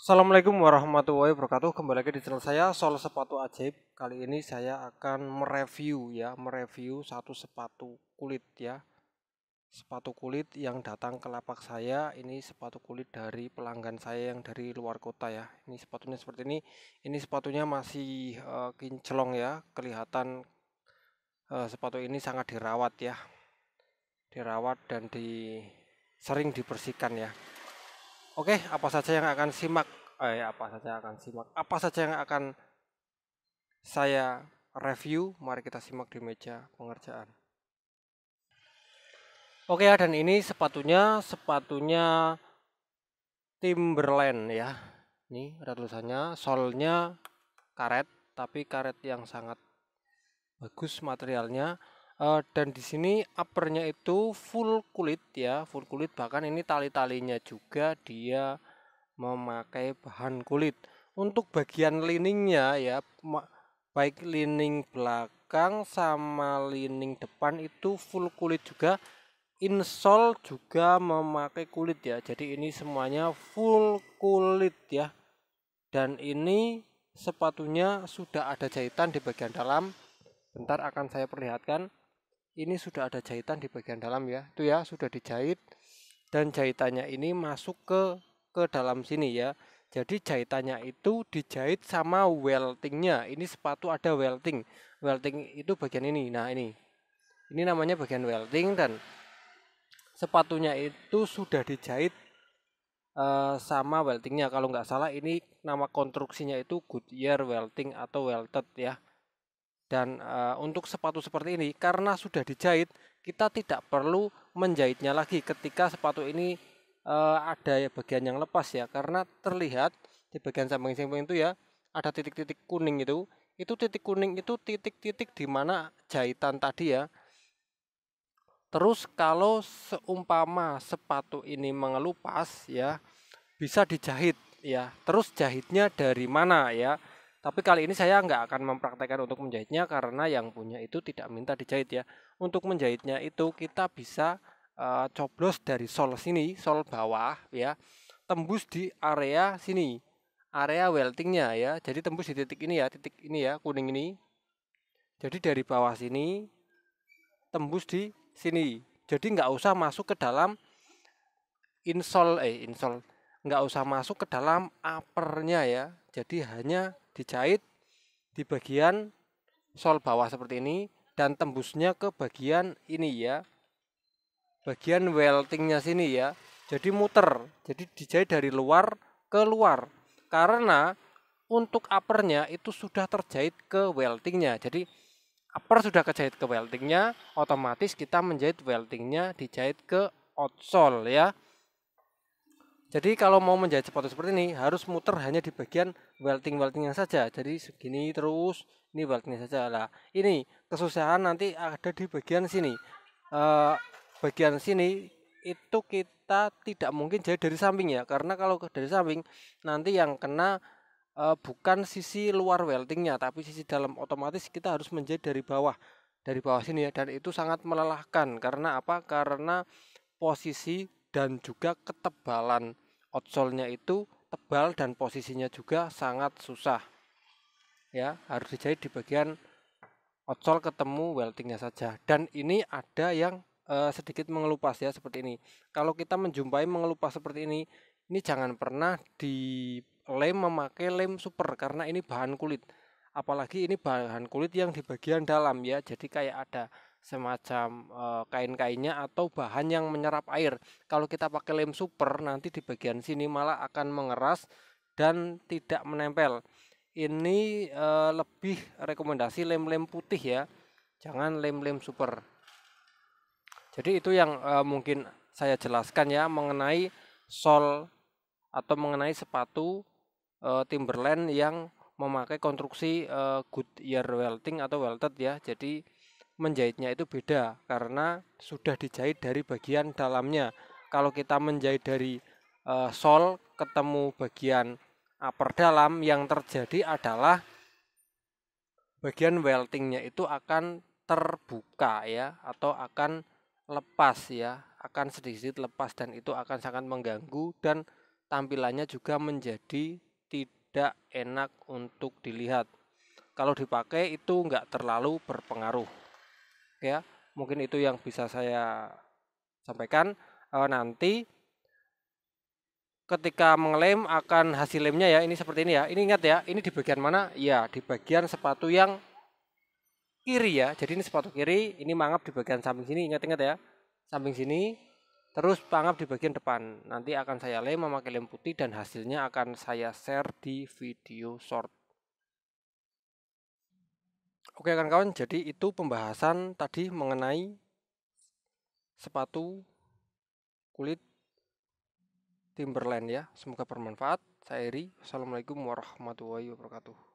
Assalamualaikum warahmatullahi wabarakatuh. Kembali lagi di channel saya Sol Sepatu Ajaib. Kali ini saya akan mereview satu sepatu kulit ya. Sepatu kulit yang datang ke lapak saya. Ini sepatu kulit dari pelanggan saya yang dari luar kota ya. Ini sepatunya seperti ini. Ini sepatunya masih kinclong ya. Kelihatan sepatu ini sangat dirawat ya. Dirawat dan sering dibersihkan ya. Oke, apa saja yang akan simak? Apa saja yang akan saya review? Mari kita simak di meja pengerjaan. Oke ya, dan ini sepatunya Timberland ya. Ini ada tulisannya, solnya karet, tapi karet yang sangat bagus materialnya. Dan di sini uppernya itu full kulit ya, full kulit. Bahkan ini tali-talinya juga dia memakai bahan kulit. Untuk bagian liningnya ya, baik lining belakang sama lining depan itu full kulit juga. Insole juga memakai kulit ya. Jadi ini semuanya full kulit ya. Dan ini sepatunya sudah ada jahitan di bagian dalam. Bentar akan saya perlihatkan. Ini sudah ada jahitan di bagian dalam ya. Itu ya sudah dijahit dan jahitannya ini masuk ke dalam sini ya. Jadi jahitannya itu dijahit sama weltingnya. Ini sepatu ada welting. Welting itu bagian ini. Nah ini namanya bagian welting dan sepatunya itu sudah dijahit sama weltingnya. Kalau nggak salah ini nama konstruksinya itu Goodyear welting atau welted ya. Dan untuk sepatu seperti ini karena sudah dijahit kita tidak perlu menjahitnya lagi ketika sepatu ini ada bagian yang lepas ya, karena terlihat di bagian samping-samping itu ya ada titik-titik kuning itu titik kuning itu titik-titik di mana jahitan tadi ya. Terus kalau seumpama sepatu ini mengelupas ya bisa dijahit ya. Terus jahitnya dari mana ya? Tapi kali ini saya nggak akan mempraktekkan untuk menjahitnya karena yang punya itu tidak minta dijahit ya. Untuk menjahitnya itu kita bisa coblos dari sol sini, sol bawah ya, tembus di area sini, area weltingnya ya. Jadi tembus di titik ini ya, kuning ini. Jadi dari bawah sini tembus di sini. Jadi nggak usah masuk ke dalam insole nggak usah masuk ke dalam uppernya ya. Jadi hanya dijahit di bagian sol bawah seperti ini dan tembusnya ke bagian ini ya, bagian weltingnya sini ya. Jadi muter, jadi dijahit dari luar ke luar karena untuk uppernya itu sudah terjahit ke weltingnya. Jadi upper sudah kejahit ke weltingnya, otomatis kita menjahit weltingnya dijahit ke outsole ya. Jadi kalau mau menjahit sepatu seperti ini harus muter hanya di bagian weltingnya saja. Jadi segini terus ini weltingnya saja lah. Ini kesusahan nanti ada di bagian sini. Bagian sini itu kita tidak mungkin jahit dari samping ya, karena kalau dari samping nanti yang kena bukan sisi luar weltingnya tapi sisi dalam, otomatis kita harus menjahit dari bawah sini ya, dan itu sangat melelahkan. Karena apa? Karena posisi dan juga ketebalan outsole-nya itu tebal dan posisinya juga sangat susah ya, harus dijahit di bagian outsole ketemu weltingnya saja. Dan ini ada yang sedikit mengelupas ya seperti ini. Kalau kita menjumpai mengelupas seperti ini jangan pernah dilem memakai lem super karena ini bahan kulit. Apalagi ini bahan kulit yang di bagian dalam ya. Jadi kayak ada semacam kain-kainnya atau bahan yang menyerap air. Kalau kita pakai lem super nanti di bagian sini malah akan mengeras dan tidak menempel. Ini lebih rekomendasi lem-lem putih ya, jangan lem-lem super. Jadi itu yang mungkin saya jelaskan ya mengenai sol atau mengenai sepatu Timberland yang memakai konstruksi Goodyear welting atau welted ya. Jadi menjahitnya itu beda karena sudah dijahit dari bagian dalamnya. Kalau kita menjahit dari sol ketemu bagian upper dalam, yang terjadi adalah bagian weltingnya itu akan terbuka ya, atau akan lepas ya, akan sedikit lepas dan itu akan sangat mengganggu dan tampilannya juga menjadi tidak enak untuk dilihat. Kalau dipakai itu nggak terlalu berpengaruh. Ya, mungkin itu yang bisa saya sampaikan. Nanti ketika mengelem akan hasil lemnya ya, ini seperti ini ya. Ini ingat ya, ini di bagian mana? Ya, di bagian sepatu yang kiri ya. Jadi ini sepatu kiri, ini mangap di bagian samping sini, ingat-ingat ya. Samping sini, terus mangap di bagian depan. Nanti akan saya lem memakai lem putih dan hasilnya akan saya share di video short. Oke kawan-kawan, jadi itu pembahasan tadi mengenai sepatu kulit Timberland ya. Semoga bermanfaat. Saya Eri. Assalamualaikum warahmatullahi wabarakatuh.